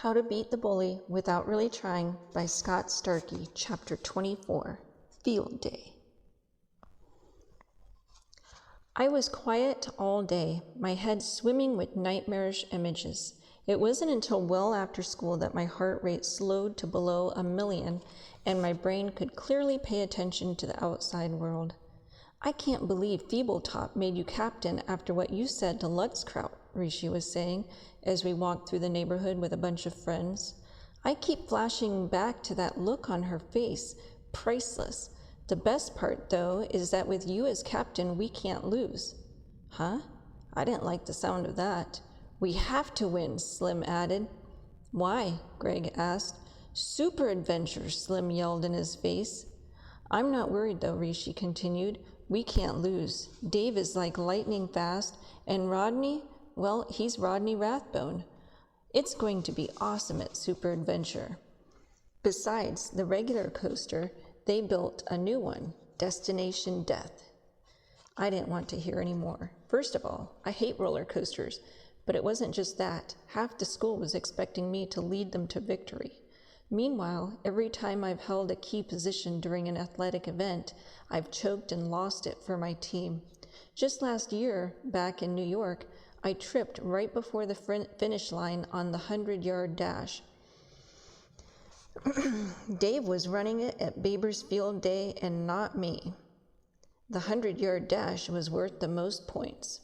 How to Beat the Bully Without Really Trying by Scott Starkey, Chapter 24, Field Day. I was quiet all day, my head swimming with nightmarish images. It wasn't until well after school that my heart rate slowed to below 1,000,000 and my brain could clearly pay attention to the outside world. I can't believe Feebletop made you captain after what you said to Lutzkraut, Rishi was saying as we walked through the neighborhood with a bunch of friends. I keep flashing back to that look on her face, priceless. The best part, though, is that with you as captain, we can't lose. Huh? I didn't like the sound of that. We have to win, Slim added. Why? Greg asked. Super adventure, Slim yelled in his face. I'm not worried, though, Rishi continued. We can't lose. Dave is like lightning fast, and Rodney, well, he's Rodney Rathbone. It's going to be awesome at Super Adventure. Besides the regular coaster, they built a new one, Destination Death. I didn't want to hear any more. First of all, I hate roller coasters, but it wasn't just that. Half the school was expecting me to lead them to victory. Meanwhile, every time I've held a key position during an athletic event, I've choked and lost it for my team. Just last year, back in New York, I tripped right before the finish line on the 100-yard dash. Dave was running it at Baber's Field Day and not me. The 100-yard dash was worth the most points.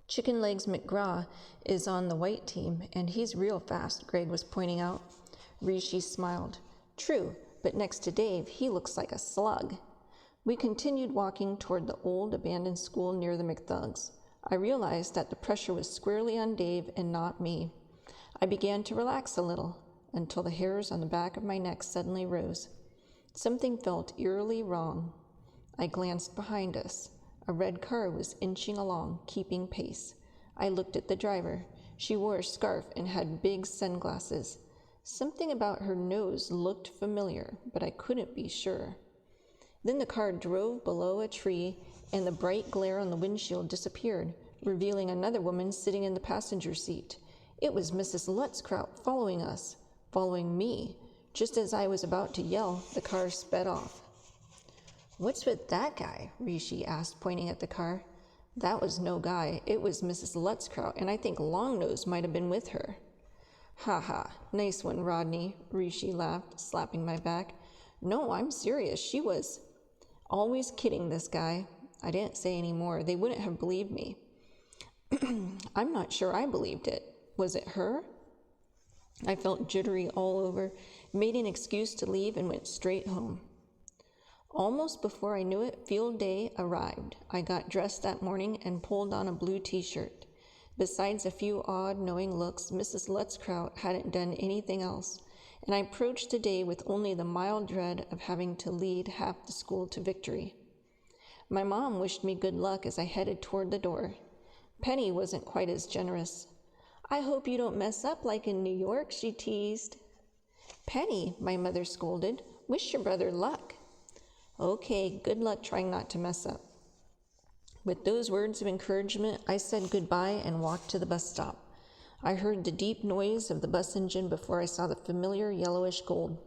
Chicken Legs McGraw is on the white team, and he's real fast, Greg was pointing out. Rishi smiled. True, but next to Dave, he looks like a slug. We continued walking toward the old abandoned school near the McThugs. I realized that the pressure was squarely on Dave and not me. I began to relax a little, until the hairs on the back of my neck suddenly rose. Something felt eerily wrong. I glanced behind us. A red car was inching along, keeping pace. I looked at the driver. She wore a scarf and had big sunglasses. Something about her nose looked familiar, but I couldn't be sure. Then the car drove below a tree, and the bright glare on the windshield disappeared, revealing another woman sitting in the passenger seat. It was Mrs. Lutzkraut following us, following me. Just as I was about to yell, the car sped off. What's with that guy? Rishi asked, pointing at the car. That was no guy. It was Mrs. Lutzkraut, and I think Longnose might have been with her. Ha ha, nice one, Rodney, Rishi laughed, slapping my back. No, I'm serious. She was always kidding, this guy. I didn't say any more. They wouldn't have believed me. I'm not sure I believed it. Was it her? I felt jittery all over, made an excuse to leave, and went straight home. Almost before I knew it, field day arrived. I got dressed that morning and pulled on a blue t-shirt. Besides a few odd, knowing looks, Mrs. Lutzkraut hadn't done anything else, and I approached the day with only the mild dread of having to lead half the school to victory. My mom wished me good luck as I headed toward the door. Penny wasn't quite as generous. I hope you don't mess up like in New York, she teased. Penny, my mother scolded, wish your brother luck. Okay, good luck trying not to mess up. With those words of encouragement, I said goodbye and walked to the bus stop. I heard the deep noise of the bus engine before I saw the familiar yellowish gold.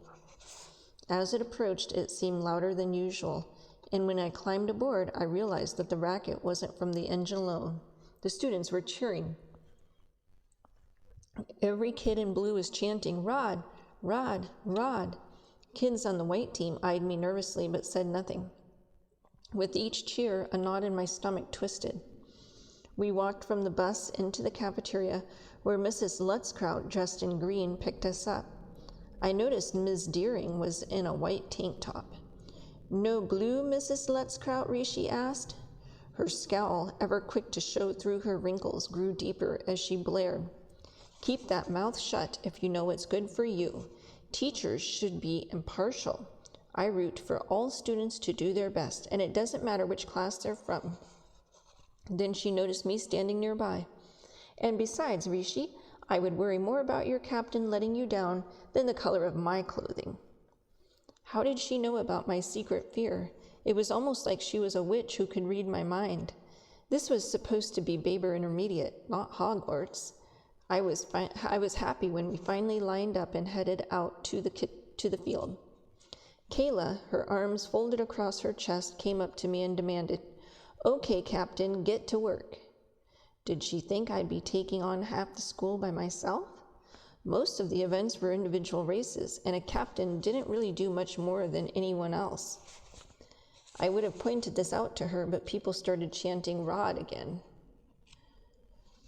As it approached, it seemed louder than usual, and when I climbed aboard, I realized that the racket wasn't from the engine alone. The students were cheering. Every kid in blue was chanting, Rod, Rod, Rod. Kids on the white team eyed me nervously but said nothing. With each cheer, a knot in my stomach twisted. We walked from the bus into the cafeteria where Mrs. Lutzkraut, dressed in green, picked us up. I noticed Ms. Deering was in a white tank top. No blue, Mrs. Lutzkraut, Rishi asked. Her scowl, ever quick to show through her wrinkles, grew deeper as she blared. Keep that mouth shut if you know what's good for you. Teachers should be impartial. I root for all students to do their best, and it doesn't matter which class they're from. Then she noticed me standing nearby. And besides, Rishi, I would worry more about your captain letting you down than the color of my clothing. How did she know about my secret fear? It was almost like she was a witch who could read my mind. This was supposed to be Baber Intermediate, not Hogwarts. I was happy when we finally lined up and headed out to the field. Kayla, her arms folded across her chest, came up to me and demanded, "Okay, Captain, get to work." Did she think I'd be taking on half the school by myself? Most of the events were individual races, and a captain didn't really do much more than anyone else. I would have pointed this out to her, but people started chanting "Rod" again.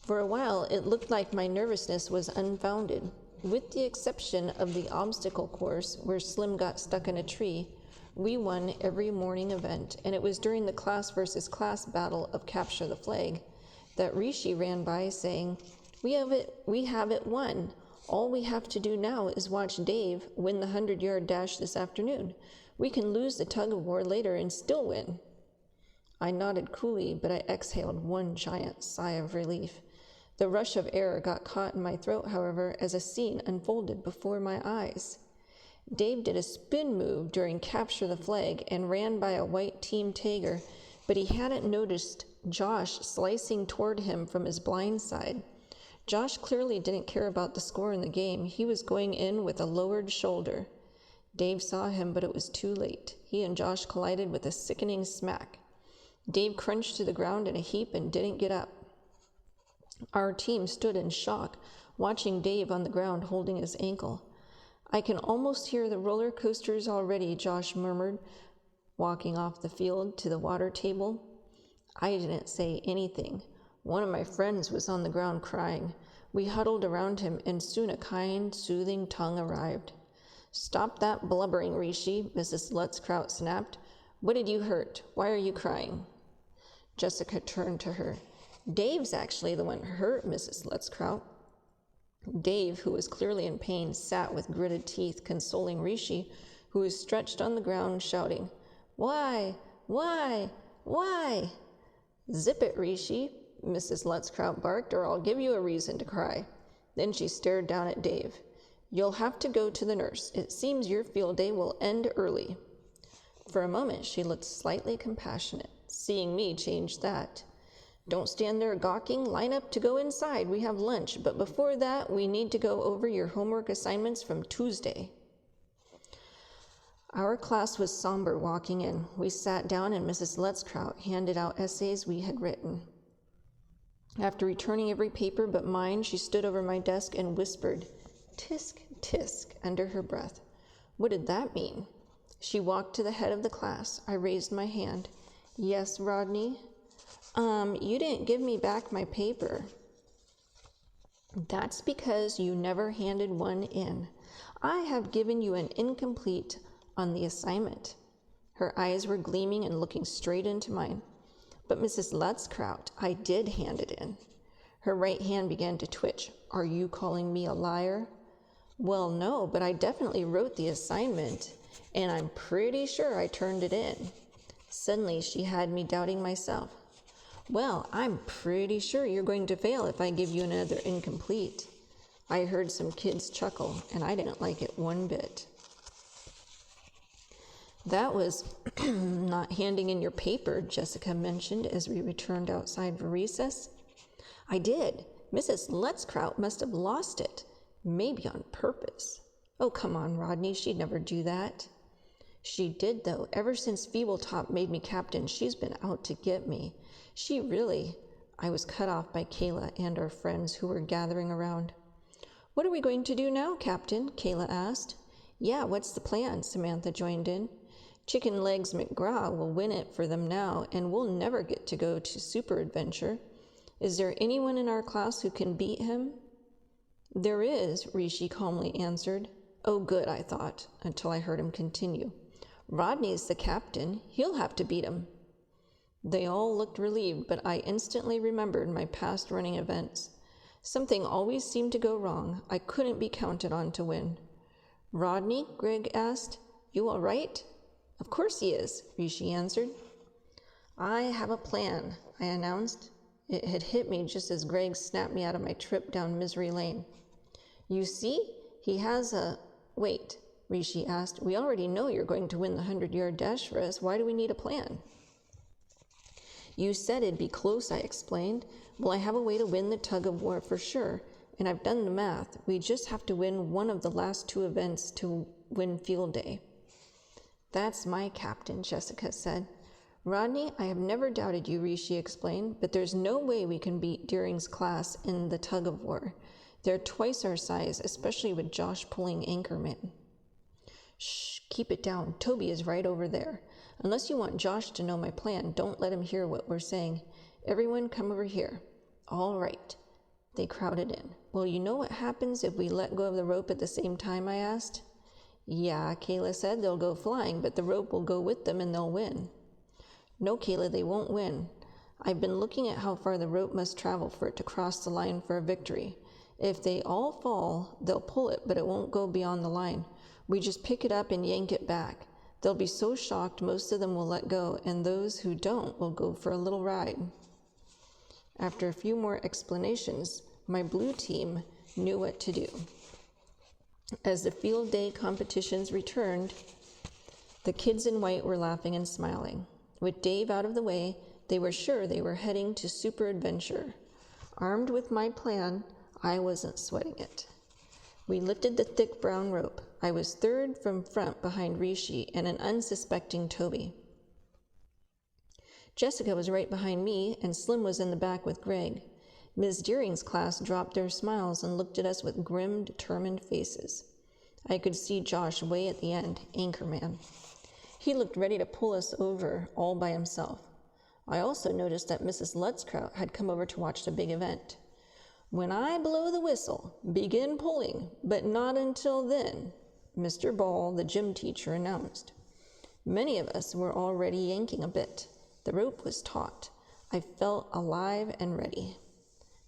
For a while, it looked like my nervousness was unfounded. With the exception of the obstacle course, where Slim got stuck in a tree, we won every morning event, and it was during the class versus class battle of Capture the Flag that Rishi ran by saying, we have it won. All we have to do now is watch Dave win the 100-yard dash this afternoon. We can lose the tug-of-war later and still win." I nodded coolly, but I exhaled one giant sigh of relief. The rush of air got caught in my throat, however, as a scene unfolded before my eyes. Dave did a spin move during Capture the Flag and ran by a white Team Tager, but he hadn't noticed Josh slicing toward him from his blind side. Josh clearly didn't care about the score in the game. He was going in with a lowered shoulder. Dave saw him, but it was too late. He and Josh collided with a sickening smack. Dave crunched to the ground in a heap and didn't get up. Our team stood in shock, watching Dave on the ground holding his ankle. "I can almost hear the roller coasters already," Josh murmured, walking off the field to the water table. I didn't say anything. One of my friends was on the ground crying. We huddled around him, and soon a kind, soothing tongue arrived. "Stop that blubbering, Rishi," Mrs. Lutzkraut snapped. "What did you hurt? Why are you crying?" Jessica turned to her. "Dave's actually the one hurt, Mrs. Lutzkraut." Dave, who was clearly in pain, sat with gritted teeth, consoling Rishi, who was stretched on the ground, shouting, "Why? Why? Why?" "Zip it, Rishi," Mrs. Lutzkraut barked, "or I'll give you a reason to cry." Then she stared down at Dave. "You'll have to go to the nurse. It seems your field day will end early." For a moment, she looked slightly compassionate. Seeing me changed that. "Don't stand there gawking. Line up to go inside. We have lunch, but before that, we need to go over your homework assignments from Tuesday." Our class was somber walking in. We sat down and Mrs. Lutzkraut handed out essays we had written. After returning every paper but mine, she stood over my desk and whispered, "Tisk, tisk," under her breath. What did that mean? She walked to the head of the class. I raised my hand. "Yes, Rodney?" You didn't give me back my paper." "That's because you never handed one in. I have given you an incomplete on the assignment." Her eyes were gleaming and looking straight into mine. "But Mrs. Lutzkraut, I did hand it in." Her right hand began to twitch. "Are you calling me a liar?" "Well, no, but I definitely wrote the assignment, and I'm pretty sure I turned it in." Suddenly, she had me doubting myself. "Well, I'm pretty sure you're going to fail if I give you another incomplete." I heard some kids chuckle, and I didn't like it one bit. "That was not handing in your paper," Jessica mentioned as we returned outside for recess. "I did. Mrs. Lutzkraut must have lost it. Maybe on purpose." "Oh, come on, Rodney. She'd never do that." "She did, though. Ever since Feebletop made me captain, she's been out to get me. She really—" I was cut off by Kayla and our friends who were gathering around. "What are we going to do now, Captain?" Kayla asked. "Yeah, what's the plan?" Samantha joined in. "Chicken Legs McGraw will win it for them now, and we'll never get to go to Super Adventure. Is there anyone in our class who can beat him?" "There is," Rishi calmly answered. "Oh, good," I thought, until I heard him continue. "Rodney's the captain. He'll have to beat him." They all looked relieved, but I instantly remembered my past running events. Something always seemed to go wrong. I couldn't be counted on to win. "Rodney?" Greg asked. "You all right?" "Of course he is," Rishi answered. "I have a plan," I announced. It had hit me just as Greg snapped me out of my trip down Misery Lane. "You see, he has a—" "Wait," Rishi asked. "We already know you're going to win the 100-yard dash for us. Why do we need a plan?" "You said it'd be close," I explained. "Well, I have a way to win the tug-of-war for sure, and I've done the math. We just have to win one of the last 2 events to win field day. That's my captain, Jessica said. Rodney, I have never doubted you, Rishi explained, but there's no way we can beat Deering's class in the tug of war. They're twice our size, especially with Josh pulling Anchorman. Shh, keep it down. Toby is right over there. Unless you want Josh to know my plan, don't let him hear what we're saying. Everyone come over here. All right. They crowded in. Well, you know what happens if we let go of the rope at the same time, I asked. Yeah, Kayla said, they'll go flying, but the rope will go with them and they'll win. No, Kayla, they won't win. I've been looking at how far the rope must travel for it to cross the line for a victory. If they all fall, they'll pull it, but it won't go beyond the line. We just pick it up and yank it back. They'll be so shocked most of them will let go, and those who don't will go for a little ride. After a few more explanations, my blue team knew what to do. As the field day competitions returned, the kids in white were laughing and smiling. With Dave out of the way, they were sure they were heading to super adventure. Armed with my plan, I wasn't sweating it. We lifted the thick brown rope. I was third from front behind Rishi and an unsuspecting Toby. Jessica was right behind me, and Slim was in the back with Greg. Ms. Deering's class dropped their smiles and looked at us with grim, determined faces. I could see Josh way at the end, Anchorman. He looked ready to pull us over all by himself. I also noticed that Mrs. Lutzkraut had come over to watch the big event. When I blow the whistle, begin pulling, but not until then, Mr. Ball, the gym teacher, announced. Many of us were already yanking a bit. The rope was taut. I felt alive and ready.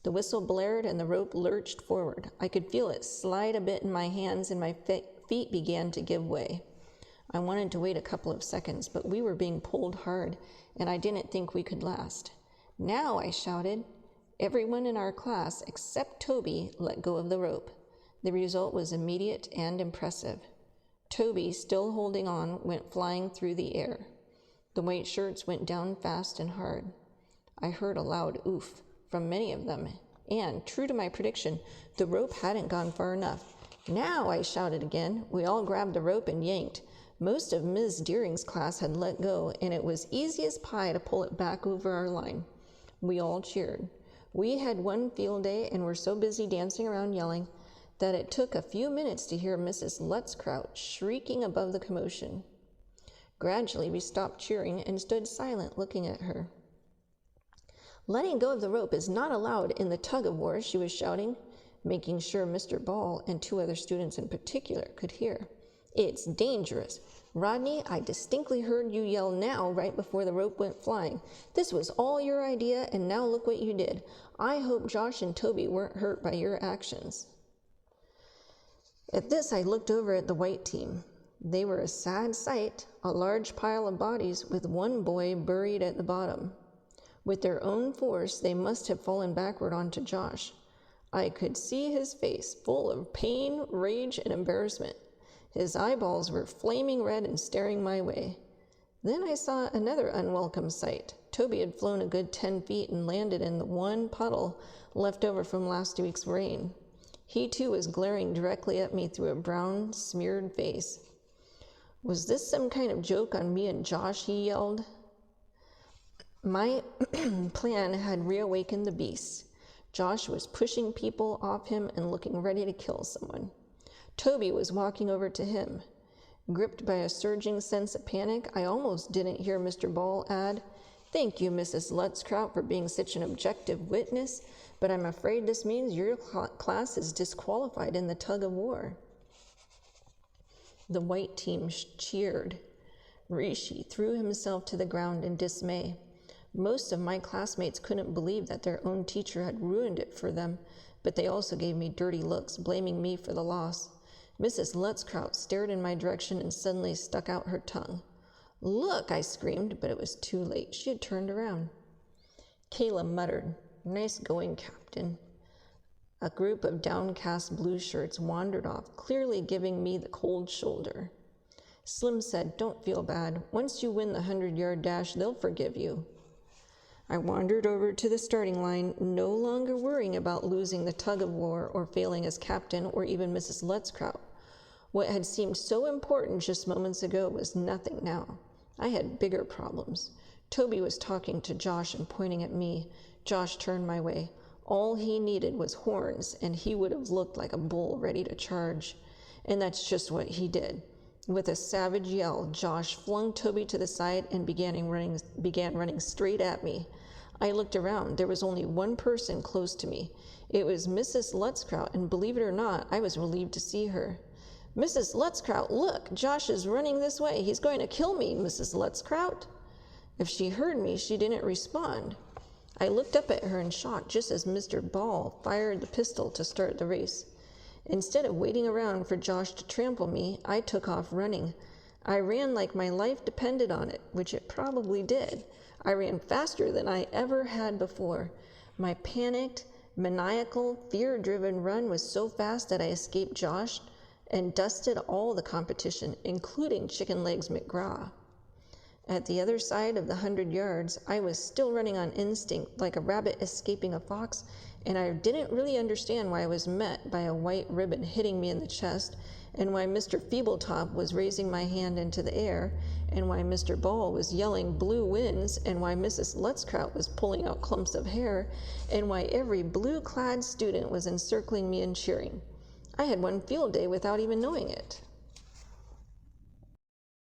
The whistle blared and the rope lurched forward. I could feel it slide a bit in my hands and my feet began to give way. I wanted to wait a couple of seconds, but we were being pulled hard, and I didn't think we could last. Now, I shouted. Everyone in our class, except Toby, let go of the rope. The result was immediate and impressive. Toby, still holding on, went flying through the air. The white shirts went down fast and hard. I heard a loud oof from many of them, and, true to my prediction, the rope hadn't gone far enough. Now, I shouted again. We all grabbed the rope and yanked. Most of Ms. Deering's class had let go, and it was easy as pie to pull it back over our line. We all cheered. We had won field day and were so busy dancing around yelling that it took a few minutes to hear Mrs. Lutzkraut shrieking above the commotion. Gradually, we stopped cheering and stood silent looking at her. Letting go of the rope is not allowed in the tug of war, she was shouting, making sure Mr. Ball and 2 other students in particular could hear. It's dangerous. Rodney, I distinctly heard you yell now right before the rope went flying. This was all your idea, and now look what you did. I hope Josh and Toby weren't hurt by your actions. At this, I looked over at the white team. They were a sad sight, a large pile of bodies with one boy buried at the bottom. With their own force, they must have fallen backward onto Josh. I could see his face, full of pain, rage, and embarrassment. His eyeballs were flaming red and staring my way. Then I saw another unwelcome sight. Toby had flown a good 10 feet and landed in the one puddle left over from last week's rain. He too was glaring directly at me through a brown, smeared face. Was this some kind of joke on me and Josh? He yelled. My plan had reawakened the beast. Josh was pushing people off him and looking ready to kill someone. Toby was walking over to him. Gripped by a surging sense of panic, I almost didn't hear Mr. Ball add, "Thank you, Mrs. Lutzkraut, for being such an objective witness, but I'm afraid this means your class is disqualified in the tug of war." The white team cheered. Rishi threw himself to the ground in dismay. Most of my classmates couldn't believe that their own teacher had ruined it for them, but they also gave me dirty looks, blaming me for the loss. Mrs. Lutzkraut stared in my direction and suddenly stuck out her tongue. "Look!" I screamed, but it was too late. She had turned around. Kayla muttered, "Nice going, Captain." A group of downcast blue shirts wandered off, clearly giving me the cold shoulder. Slim said, "Don't feel bad. Once you win the 100-yard dash, they'll forgive you." I wandered over to the starting line, no longer worrying about losing the tug of war or failing as captain or even Mrs. Lutzkraut. What had seemed so important just moments ago was nothing now. I had bigger problems. Toby was talking to Josh and pointing at me. Josh turned my way. All he needed was horns, and he would have looked like a bull ready to charge. And that's just what he did. With a savage yell, Josh flung Toby to the side and began running straight at me. I looked around. There was only one person close to me. It was Mrs. Lutzkraut, and believe it or not, I was relieved to see her. "Mrs. Lutzkraut, look! Josh is running this way. He's going to kill me, Mrs. Lutzkraut." If she heard me, she didn't respond. I looked up at her in shock just as Mr. Ball fired the pistol to start the race. Instead of waiting around for Josh to trample me, I took off running. I ran like my life depended on it, which it probably did. I ran faster than I ever had before. My panicked, maniacal, fear-driven run was so fast that I escaped Josh and dusted all the competition, including Chicken Legs McGraw. At the other side of the 100 yards, I was still running on instinct, like a rabbit escaping a fox, and I didn't really understand why I was met by a white ribbon hitting me in the chest, and why Mr. Feebletop was raising my hand into the air, and why Mr. Ball was yelling blue winds, and why Mrs. Lutzkraut was pulling out clumps of hair, and why every blue-clad student was encircling me and cheering. I had won field day without even knowing it.